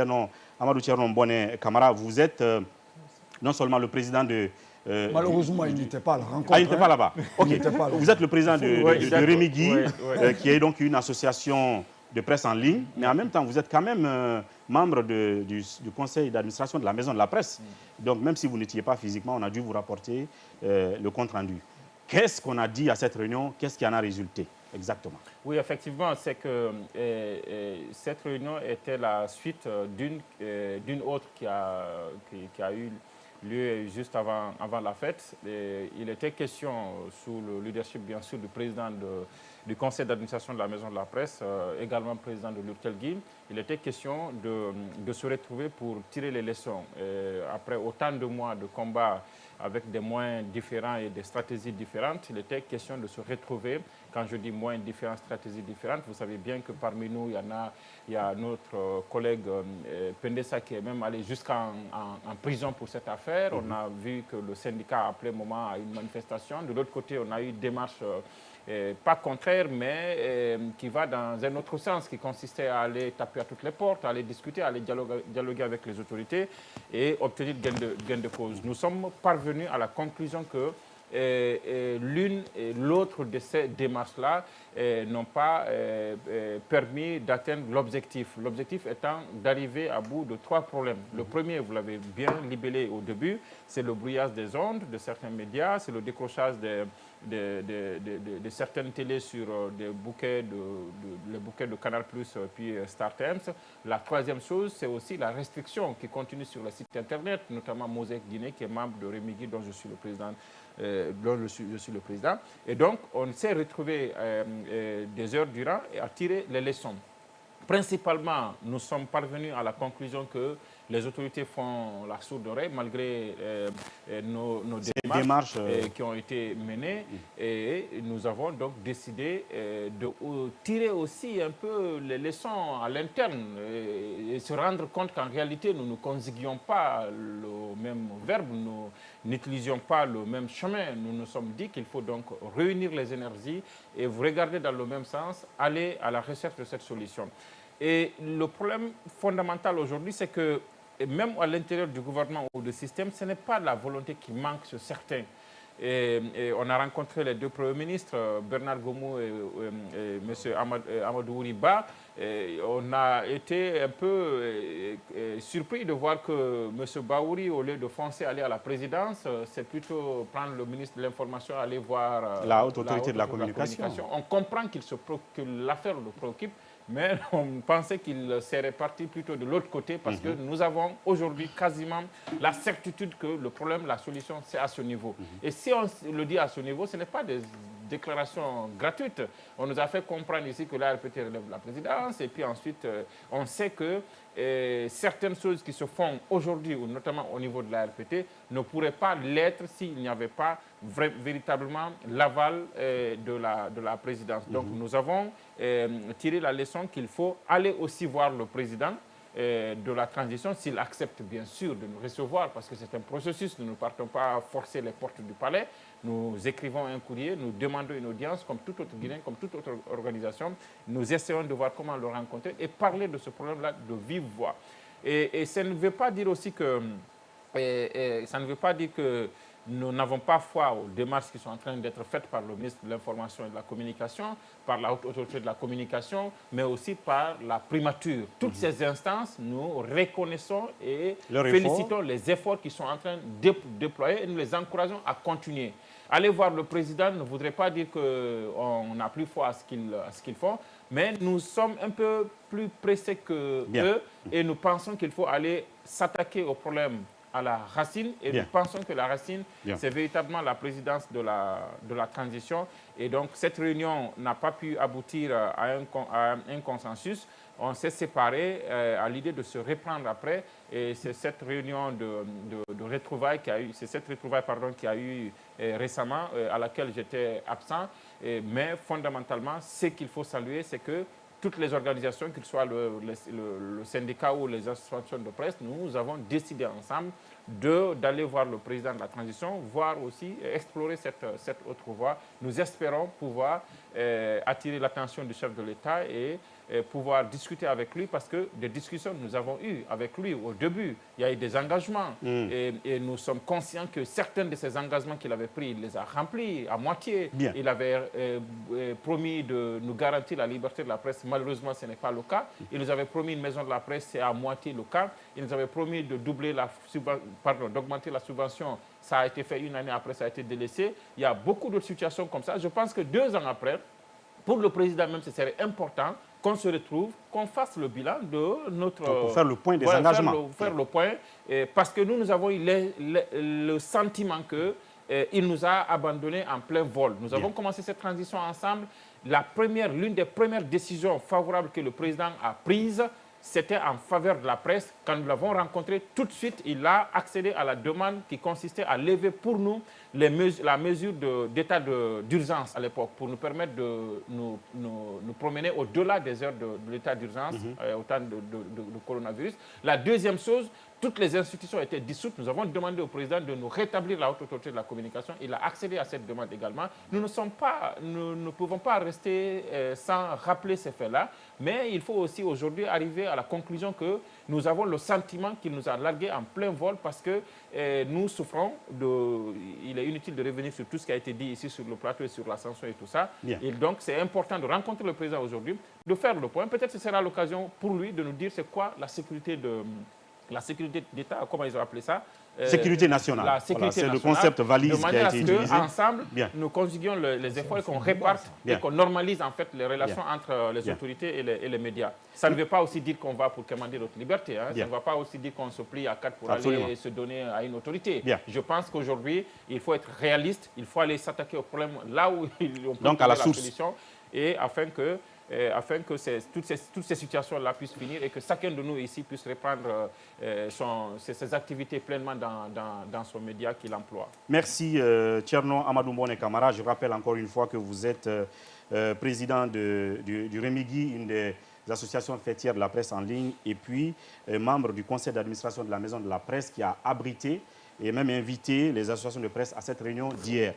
Amadou Thierno Mbone Camara, vous êtes non seulement le président de... Malheureusement, il n'était pas à la rencontre. Ah, il n'était pas là-bas. Ok. Pas là. Vous êtes le président de Rémi Guy, qui est donc une association de presse en ligne, mais en même temps, vous êtes quand même membre du conseil d'administration de la Maison de la Presse. Donc, même si vous n'étiez pas physiquement, on a dû vous rapporter le compte-rendu. Qu'est-ce qu'on a dit à cette réunion? Qu'est-ce qui en a résulté exactement? Oui, effectivement, c'est que cette réunion était la suite d'une autre qui a eu lieu juste avant la fête. Et il était question, sous le leadership bien sûr du président du conseil d'administration de la Maison de la Presse, également président de l'Urtelgui, il était question de se retrouver pour tirer les leçons. Après autant de mois de combat avec des moyens différents et des stratégies différentes, il était question de se retrouver. Quand je dis moyens différents, stratégies différentes, vous savez bien que parmi nous, il y a notre collègue Pendessa qui est même allé jusqu'en prison pour cette affaire. On a vu que le syndicat a appelé un moment à une manifestation. De l'autre côté, on a eu une démarche pas contraire, mais qui va dans un autre sens, qui consistait à aller taper à toutes les portes, à aller discuter, à aller dialoguer avec les autorités et obtenir gain de cause. Nous sommes parvenus à la conclusion que l'une et l'autre de ces démarches-là n'ont pas permis d'atteindre l'objectif. L'objectif étant d'arriver à bout de 3 problèmes. Le premier, vous l'avez bien libellé au début, c'est le brouillage des ondes de certains médias, c'est le décrochage de certaines télés sur les bouquets de Canal+, puis Star Times. La troisième chose, c'est aussi la restriction qui continue sur le site Internet, notamment Mosaïque Guinée, qui est membre de Rémi Guy, dont je suis le président. Et donc, on s'est retrouvé des heures durant et à tirer les leçons. Principalement, nous sommes parvenus à la conclusion que les autorités font la sourde oreille malgré nos démarches qui ont été menées. Et nous avons donc décidé de tirer aussi un peu les leçons à l'interne et se rendre compte qu'en réalité, nous ne conjuguions pas le même verbe, nous n'utilisions pas le même chemin. Nous nous sommes dit qu'il faut donc réunir les énergies et vous regarder dans le même sens, aller à la recherche de cette solution. Et le problème fondamental aujourd'hui, c'est que même à l'intérieur du gouvernement ou du système, ce n'est pas la volonté qui manque sur certains. Et on a rencontré les 2 premiers ministres, Bernard Gomou et M. Amadou Ouriba. On a été un peu surpris de voir que M. Baouri, au lieu de foncer aller à la présidence, c'est plutôt prendre le ministre de l'Information, aller voir la haute autorité de la communication. On comprend que l'affaire le préoccupe, mais on pensait qu'il serait parti plutôt de l'autre côté parce que nous avons aujourd'hui quasiment la certitude que le problème, la solution, c'est à ce niveau. Et si on le dit à ce niveau, ce n'est pas des déclaration gratuite. On nous a fait comprendre ici que l'ARPT relève de la présidence et puis ensuite on sait que certaines choses qui se font aujourd'hui, notamment au niveau de l'ARPT, ne pourraient pas l'être s'il n'y avait pas véritablement l'aval de la présidence. Donc nous avons tiré la leçon qu'il faut aller aussi voir le président de la transition, s'il accepte bien sûr de nous recevoir, parce que c'est un processus, nous ne partons pas forcer les portes du palais, nous écrivons un courrier, nous demandons une audience comme toute autre Guinéen, comme toute autre organisation, nous essayons de voir comment le rencontrer et parler de ce problème-là de vive voix. Et ça ne veut pas dire aussi que, nous n'avons pas foi aux démarches qui sont en train d'être faites par le ministre de l'Information et de la Communication, par la haute autorité de la communication, mais aussi par la primature. Toutes ces instances, nous reconnaissons et félicitons les efforts qui sont en train de déployer et nous les encourageons à continuer. Aller voir le président ne voudrait pas dire qu'on n'a plus foi à ce qu'ils font, mais nous sommes un peu plus pressés qu'eux et nous pensons qu'il faut aller s'attaquer au problème à la racine et nous pensons que la racine, c'est véritablement la présidence de la transition. Et donc, cette réunion n'a pas pu aboutir à un consensus. On s'est séparés à l'idée de se reprendre après. Et c'est cette réunion de retrouvailles qui a eu récemment, à laquelle j'étais absent. Mais fondamentalement, ce qu'il faut saluer, c'est que toutes les organisations, qu'il soit le syndicat ou les associations de presse, nous avons décidé ensemble d'aller voir le président de la transition, voir aussi, explorer cette autre voie. Nous espérons pouvoir attirer l'attention du chef de l'État et pouvoir discuter avec lui parce que des discussions nous avons eues avec lui au début. Il y a eu des engagements et nous sommes conscients que certains de ces engagements qu'il avait pris, il les a remplis à moitié. Bien. Il avait promis de nous garantir la liberté de la presse. Malheureusement, ce n'est pas le cas. Il nous avait promis une maison de la presse, c'est à moitié le cas. Il nous avait promis de d'augmenter la subvention. Ça a été fait une année après, ça a été délaissé. Il y a beaucoup d'autres situations comme ça. Je pense que 2 ans après, pour le président même, ce serait important qu'on se retrouve, qu'on fasse le bilan de notre... Pour faire le point des engagements. Faire le point, parce que nous avons eu le sentiment qu'il nous a abandonnés en plein vol. Nous avons commencé cette transition ensemble. L'une des premières décisions favorables que le président a prises, c'était en faveur de la presse. Quand nous l'avons rencontré, tout de suite, il a accédé à la demande qui consistait à lever pour nous la mesure d'état d'urgence à l'époque, pour nous permettre de nous promener au-delà des heures de l'état d'urgence au temps de coronavirus. La deuxième chose, toutes les institutions étaient dissoutes. Nous avons demandé au président de nous rétablir la haute autorité de la communication. Il a accédé à cette demande également. Nous ne pouvons pas rester sans rappeler ces faits-là, mais il faut aussi aujourd'hui arriver à la conclusion que nous avons le sentiment qu'il nous a largués en plein vol parce que nous souffrons il est inutile de revenir sur tout ce qui a été dit ici sur le plateau et sur la sanction et tout ça. Bien. Et donc, c'est important de rencontrer le président aujourd'hui, de faire le point. Peut-être que ce sera l'occasion pour lui de nous dire c'est quoi la sécurité d'État, comment ils ont appelé ça. Sécurité nationale. La sécurité c'est nationale, le concept valise qui a été utilisé. Ensemble, nous conjuguons les efforts et qu'on réparte et qu'on normalise en fait les relations entre les autorités et les médias. Ça ne veut pas aussi dire qu'on va pour commander notre liberté. Hein. Ça ne va pas aussi dire qu'on se plie à 4 pour aller se donner à une autorité. Je pense qu'aujourd'hui, il faut être réaliste. Il faut aller s'attaquer au problème là où on peut trouver la solution et afin que toutes ces situations-là puissent finir et que chacun de nous ici puisse reprendre ses activités pleinement dans son média qu'il emploie. Merci Thierno Amadou Mbone Camara. Je rappelle encore une fois que vous êtes président du Remigui, une des associations fêtières de la presse en ligne, et puis membre du conseil d'administration de la Maison de la Presse qui a abrité et même invité les associations de presse à cette réunion d'hier.